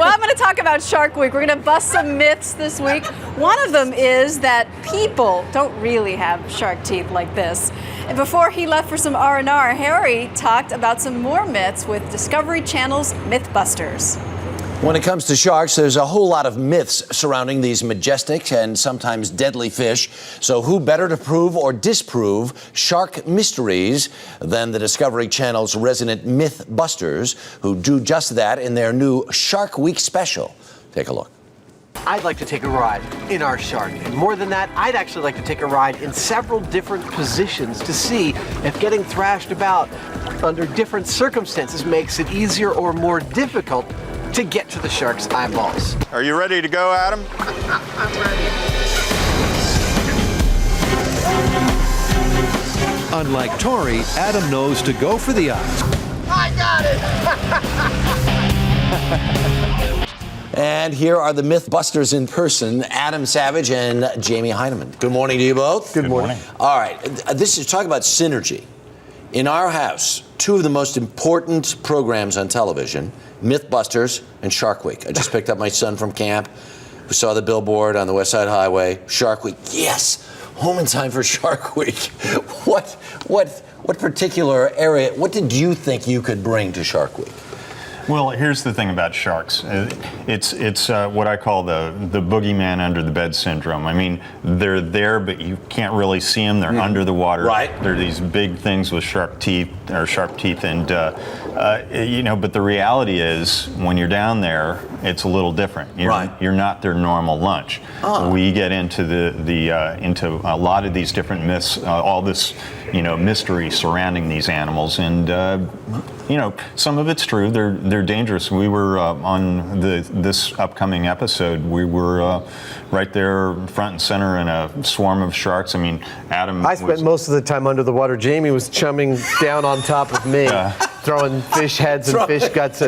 Well, I'm going to talk about Shark Week. We're going to bust some myths this week. One of them is that people don't really have shark teeth like this. And before he left for some R&R, Harry talked about some more myths with Discovery Channel's Mythbusters. When it comes to sharks, there's a whole lot of myths surrounding these majestic and sometimes deadly fish. So who better to prove or disprove shark mysteries than the Discovery Channel's resident Mythbusters, who do just that in their new Shark Week special. Take a look. I'd like to take a ride in our shark. And more than that, I'd actually like to take a ride in several different positions to see if getting thrashed about under different circumstances makes it easier or more difficult to get to the shark's eyeballs. Are you ready to go, Adam? I'm ready. Unlike Tori, Adam knows to go for the eyes. I got it! And here are the Mythbusters in person, Adam Savage and Jamie Heineman. Good morning to you both. Good morning. All right, this is talk about synergy. In our house, two of the most important programs on television, Mythbusters and Shark Week. I just picked up my son from camp. We saw the billboard on the West Side Highway, Shark Week. Yes, home in time for Shark Week. What particular area, what did you think you could bring to Shark Week? Well, here's the thing about sharks. It's what I call the boogeyman under the bed syndrome. I mean, they're there, but you can't really see them. They're under the water. Right. They're these big things with sharp teeth, and but the reality is, when you're down there, it's a little different. You're not their normal lunch. Oh. We get into into a lot of these different myths, all this mystery surrounding these animals, and some of it's true. They're dangerous. We were on this upcoming episode. We were right there, front and center, in a swarm of sharks. I mean, Adam. I spent most of the time under the water. Jamie was chumming down on top of me, throwing fish heads and fish guts.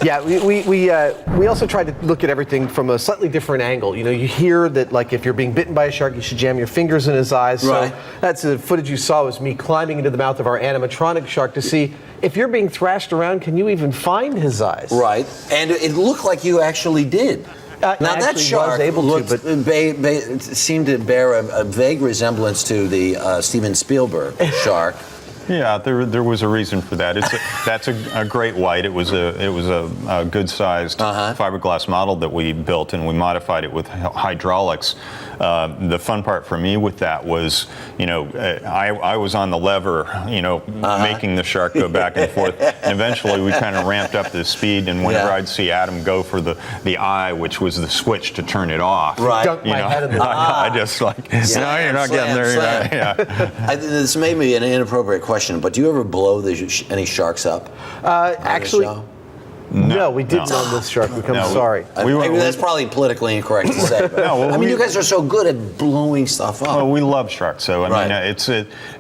Yeah, we also tried to look at everything from a slightly different angle. You hear that, like, if you're being bitten by a shark, you should jam your fingers in his eyes. Right. So that's the footage you saw was me climbing into the mouth of our animatronic shark to see if you're being thrashed around, can you even find his eyes? Right, and it looked like you actually did. Now that shark seemed to bear a vague resemblance to the Steven Spielberg shark. Yeah, there was a reason for that. That's a great white. It was a good-sized fiberglass model that we built, and we modified it with hydraulics. The fun part for me with that was, I was on the lever, making the shark go back and forth. And eventually, we kind of ramped up the speed, and whenever I'd see Adam go for the eye, which was the switch to turn it off, Dunk my head in the I just no, you're not getting there. This may be an inappropriate question, but do you ever blow any sharks up? Actually, no, we didn't on this Shark Week. I'm sorry. That's probably politically incorrect to say. But you guys are so good at blowing stuff up. Well, we love sharks, so I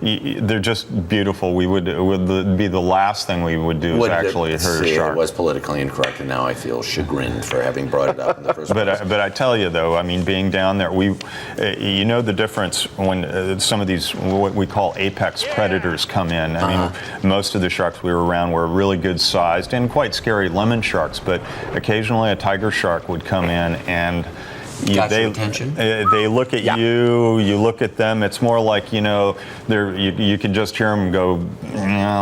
mean, they're just beautiful. It would be the last thing we would do is actually hurt a shark. It was politically incorrect, and now I feel chagrined for having brought it up in the first place. But I tell you though, I mean, being down there, the difference when some of these what we call apex predators come in. I mean, most of the sharks we were around were really good sized and quite scary lemon sharks, but occasionally a tiger shark would come in and they look at you, you look at them. It's more like, you can just hear them go,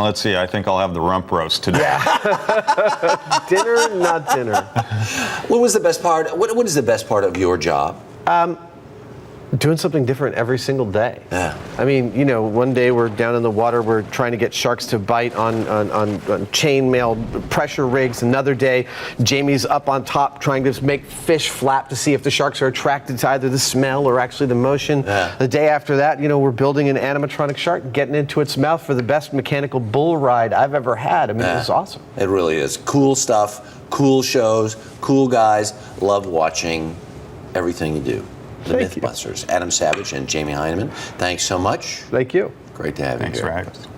let's see, I think I'll have the rump roast today. Yeah. Dinner, not dinner. What was the best part? What is the best part of your job? Doing something different every single day. Yeah. I mean, one day we're down in the water, we're trying to get sharks to bite on chainmail pressure rigs. Another day, Jamie's up on top trying to make fish flap to see if the sharks are attracted to either the smell or actually the motion. Yeah. The day after that, we're building an animatronic shark, getting into its mouth for the best mechanical bull ride I've ever had. I mean, it was awesome. It really is. Cool stuff, cool shows, cool guys. Love watching everything you do. The Mythbusters, Adam Savage and Jamie Heineman. Thanks so much. Thank you. Great to have you here. Thanks for having us.